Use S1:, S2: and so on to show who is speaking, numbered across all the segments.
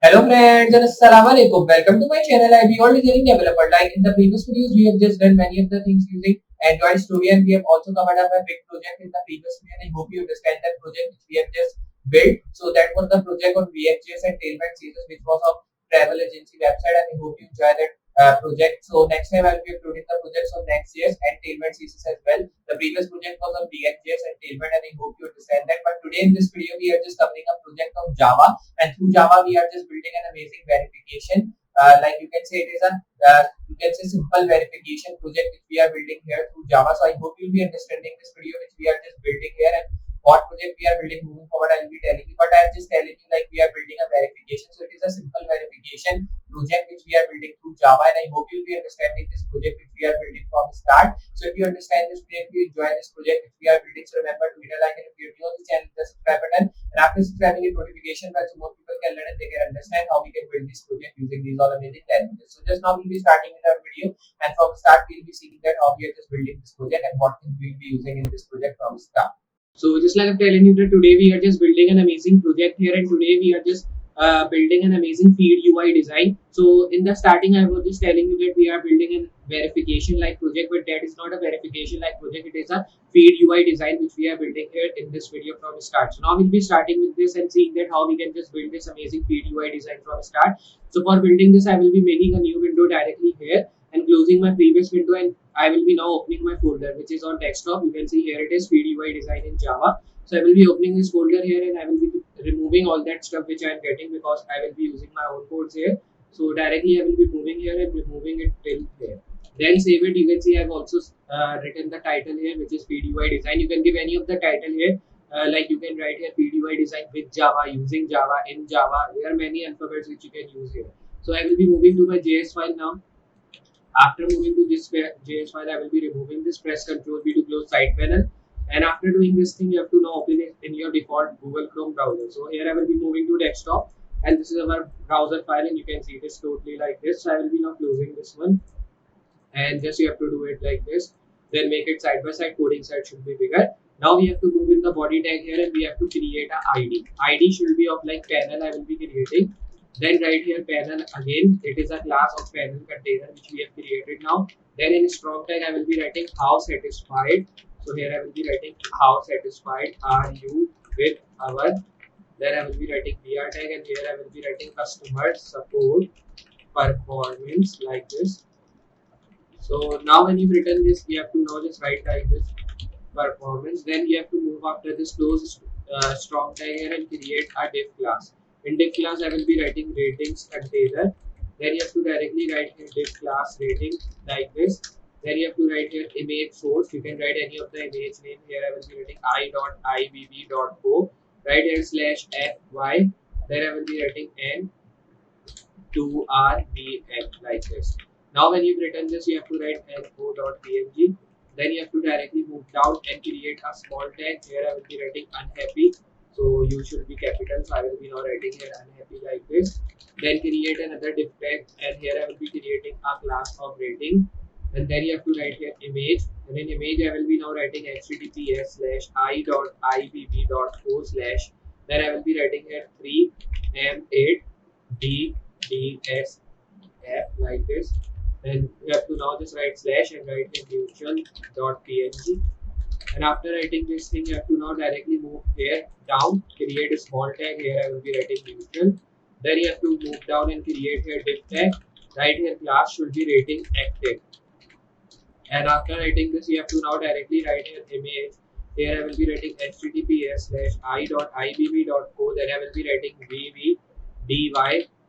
S1: Hello friends and Assalamualaikum. Welcome to my channel. I'm Iballdesigningdeveloper. Like in the previous videos, we have just done many of the things using Android Studio, and we have also covered up a big project in the previous video. And I hope you understand that project which we have just built. So that was the project on React.js and Tailwind series, which was of travel agency website. And I hope you enjoy that project. So next time I'll be uploading the projects on Next.js and Tailwind series as well. The previous project was on React.js and Tailwind, and I hope you understand that. But today in this video, we are just covering a project of Java, and through Java we are just building an amazing verification. Like you can say it is a you can say simple verification project which we are building here through Java. So I hope you'll be understanding this video which we are just building here, and what project we are building moving forward I will be telling you. But I am just telling you like we are building a verification. So it is a simple verification project which we are building through Java, and I hope you'll be understanding this project which we are building from start. So if you understand this project, you enjoy this project which we are building, so remember to hit a like, and if you're new on this channel, the subscribe button. And after subscribing, hit notification bell so more people can learn and they can understand how we can build this project using these all amazing languages. So just now we'll be starting with our video, and from start we'll be seeing that how we are just building this project and what things we'll be using in this project from start. So just like I'm telling you that today we are just building an amazing project here, and today we are just building an amazing feed UI design. So in the starting, I was just telling you that we are building a verification like project, but that is not a verification like project. It is a feed UI design which we are building here in this video from start. So now we'll be starting with this and seeing that how we can just build this amazing feed UI design from start. So for building this, I will be making a new window directly here and closing my previous window, and I will be now opening my folder which is on desktop. You can see here it is feed UI design in Java. So I will be opening this folder here, and I will be removing all that stuff which I am getting because I will be using my own codes here. So directly I will be moving here and removing it till here. Then save it. You can see I have also written the title here which is feed UI design. You can give any of the title here. Like you can write here feed UI design with Java, using Java, in Java. There are many alphabets which you can use here. So I will be moving to my JS file now. After moving to this JS file, I will be removing this. Press Ctrl V to close side panel. And after doing this thing, you have to now open it in your default Google Chrome browser. So here I will be moving to desktop, and this is our browser file, and you can see it is totally like this. So I will be now closing this one, and just you have to do it like this. Then make it side by side. Coding side should be bigger. Now we have to move in the body tag here, and we have to create a ID. ID should be of like panel. I will be creating. Then right here panel again. It is a class of panel container which we have created now. Then in strong tag I will be writing how satisfied. So here I will be writing how satisfied are you with our. Then I will be writing BR tag, and here I will be writing customer support performance like this. So now when you've written this, we have to now just write like this performance. Then you have to move after this close strong tag here and create a div class. In div class, I will be writing ratings container. Then you have to directly write here div class rating like this. Then you have to write here image source. You can write any of the image name. Here I will be writing i.ibb.o. Write here /fy. Then I will be writing n2rbn like this. Now when you've written this, you have to write no.png. Then you have to directly move down and create a small tag. Here I will be writing unhappy. So you should be capital. So I will be now writing here unhappy like this. Then create another div tag, and here I will be creating a class of rating. And then you have to write here image. And in image I will be now writing https:/i.ibb.o/ then I will be writing here 3m8ddsf like this. Then you have to now just write slash and write here mutual.png. And after writing this thing, you have to now directly move here down, create a small tag. Here I will be writing mutual. Then you have to move down and create here div tag. Right here class should be rating active. And after writing this, you have to now directly write here image. Here I will be writing https:/i.ibb.o. Then I will be writing vvdy.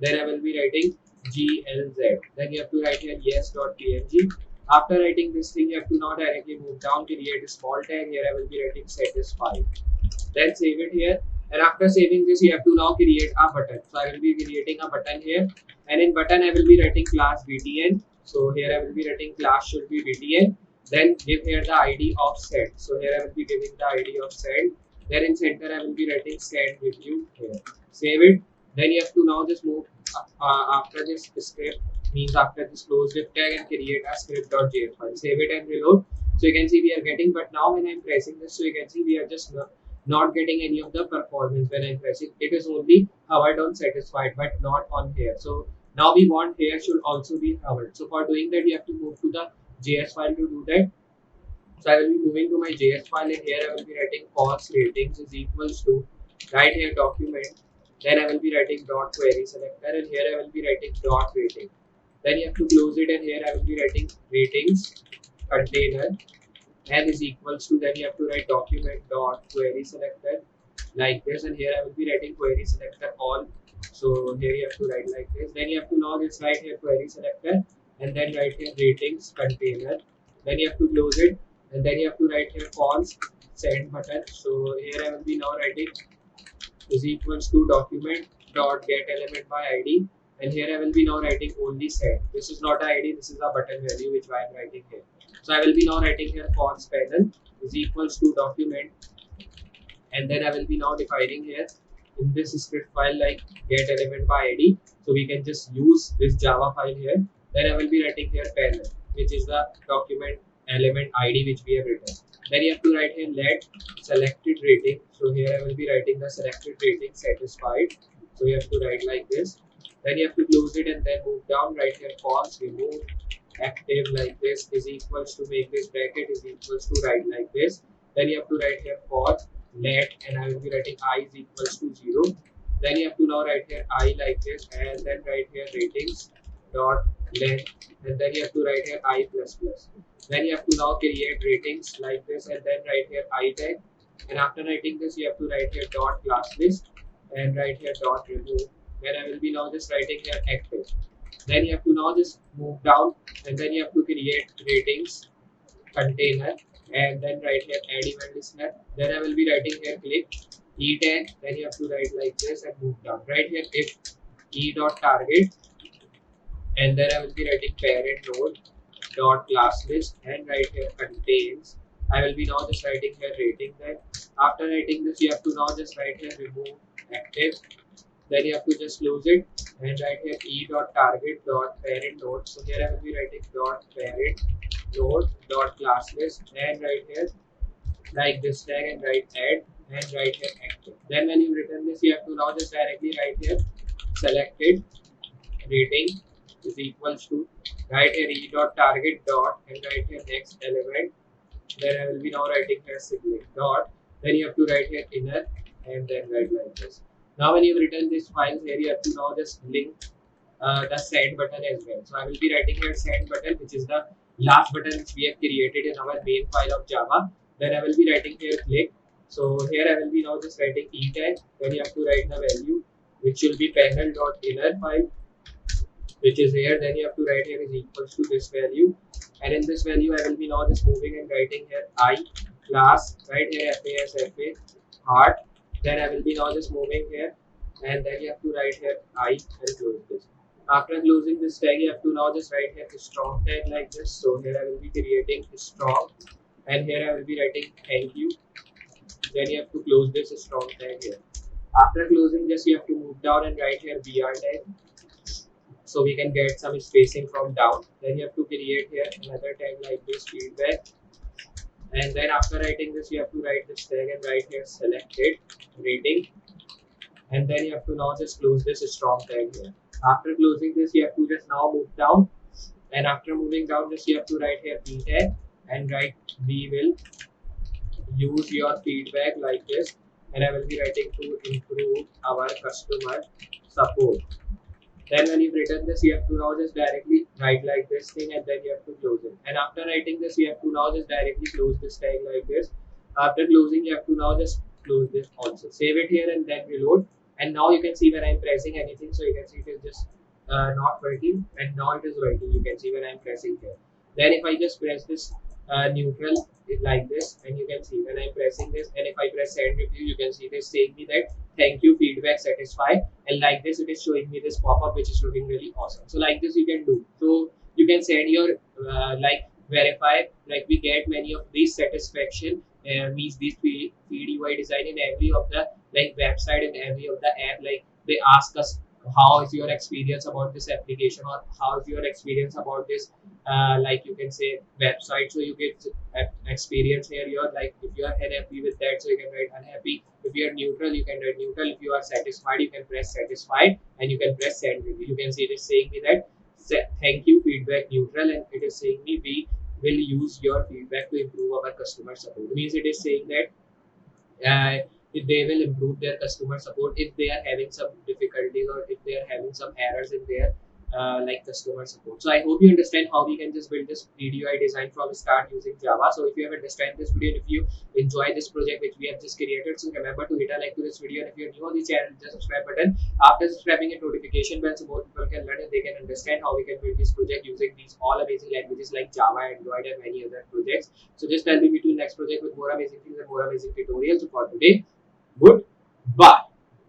S1: Then I will be writing glz. Then you have to write here yes.png. After writing this thing, you have to now directly move down, create a small tag. Here I will be writing satisfied. Then save it here. And after saving this, you have to now create a button. So I will be creating a button here. And in button, I will be writing class btn. So here I will be writing class should be btn. Then give here the ID of send. So here I will be giving the ID of send. Then in center, I will be writing send review here. Save it. Then you have to now just move after this script, means after this close div tag, and create a script.js file. Save it and reload. So you can see we are getting, but now when I'm pressing this, so you can see we are just not getting any of the performance when I'm pressing. It is only hovered on satisfied, but not on here. So now we want here should also be hovered. So for doing that, we have to move to the JS file to do that. So I will be moving to my JS file, and here I will be writing cost ratings is equals to right here document. Then I will be writing dot query selector, and here I will be writing dot rating. Then you have to close it, and here I will be writing ratings container n is equals to, then you have to write document dot query selector like this, and here I will be writing query selector all. So here you have to write like this. Then you have to now just write here query selector, and then write here ratings container. Then you have to close it, and then you have to write here false send button. So here I will be now writing is equals to document dot get element by id, and here I will be now writing only set. This is not a id, this is a button value which I am writing here. So I will be now writing here fonts panel is equals to document, and then I will be now defining here in this script file like get element by id. So we can just use this Java file here. Then I will be writing here panel, which is the document element id which we have written. Then you have to write here let selected rating. So here I will be writing the selected rating satisfied. So you have to write like this. Then you have to close it, and then move down, write here false remove active like this is equals to, make this bracket is equals to, write like this. Then you have to write here for let, and I will be writing I is equals to 0. Then you have to now write here I like this, and then write here ratings dot length, and then you have to write here I plus plus. Then you have to now create ratings like this, and then write here I tag, and after writing this you have to write here dot class list, and write here dot remove. Then I will be now just writing here active. Then you have to now just move down, and then you have to create ratings container, and then write here add event listener. Then I will be writing here click e tag. Then you have to write like this and move down. Right here if e dot target, and then I will be writing parent node dot class list, and right here contains. I will be now just writing here rating that. After writing this, you have to now just write here remove active. Then you have to just close it, and write here e dot target dot parent node. So here I will be writing dot parent node dot class list, and right here like this tag, and write add, and write here active. Then when you return this, you have to now just directly write here selected rating is equals to, write here e dot target dot, and write here next element. Then I will be now writing here signet dot. Then you have to write here inner, and then write like this. Now when you return this file here, you have to now just link the send button as well. So I will be writing here send button, which is the last button which we have created in our main file of Java. Then I will be writing here click. So here I will be now just writing e tag. Then you have to write the value, which will be panel dot inner file, which is here. Then you have to write here is equals to this value, and in this value I will be now just moving and writing here I class, right here FAS heart. Then I will be now just moving here, and then you have to write here I and close this. After closing this tag, you have to now just write here strong tag like this. So here I will be creating strong, and here I will be writing thank you. Then you have to close this strong tag here. After closing this, you have to move down and write here br tag, so we can get some spacing from down. Then you have to create here another tag like this feedback, and then after writing this, you have to write this tag and write here selected rating, and then you have to now just close this strong tag here. After closing this, you have to just now move down, and after moving down this, you have to write here p tag and write we will use your feedback like this, and I will be writing to improve our customer support. Then when you return this, you have to now just directly write like this thing, and then you have to close it. And after writing this, you have to now just directly close this tag like this. After closing, you have to now just close this also. Save it here and then reload. And now you can see when I'm pressing anything, so you can see it is just not working, and now it is working. You can see when I'm pressing here. Then if I just press this neutral like this, and you can see when I'm pressing this, and if I press send review, you can see it is saying me that thank you feedback satisfied, and like this it is showing me this pop-up which is looking really awesome. So like this you can do. So you can send your like verify, like we get many of these satisfaction means these feed UI design in every of the like website and every of the app, like they ask us
S2: how is your experience about this application, or how is your experience about this like you can say website. So you get experience here. You're like, if you are unhappy with that, so you can write unhappy. If you are neutral, you can write neutral. If you are satisfied, you can press satisfied, and you can press send. You can see it is saying me that thank you feedback neutral, and it is saying me we will use your feedback to improve our customer support. Means it is saying that if they will improve their customer support if they are having some difficulties, or if they are having some errors in their like customer support. So I hope you understand how we can just build this VDI design from start using Java. So if you have understand this video, and if you enjoy this project which we have just created, so remember to hit a like to this video, and if you're new on the channel, just subscribe button. After subscribing, a notification bell, so more people can learn and they can understand how we can build this project using these all amazing languages like Java, Android, and many other projects. So just tell me to next project with more amazing things and more amazing tutorials. So for today, goodbye.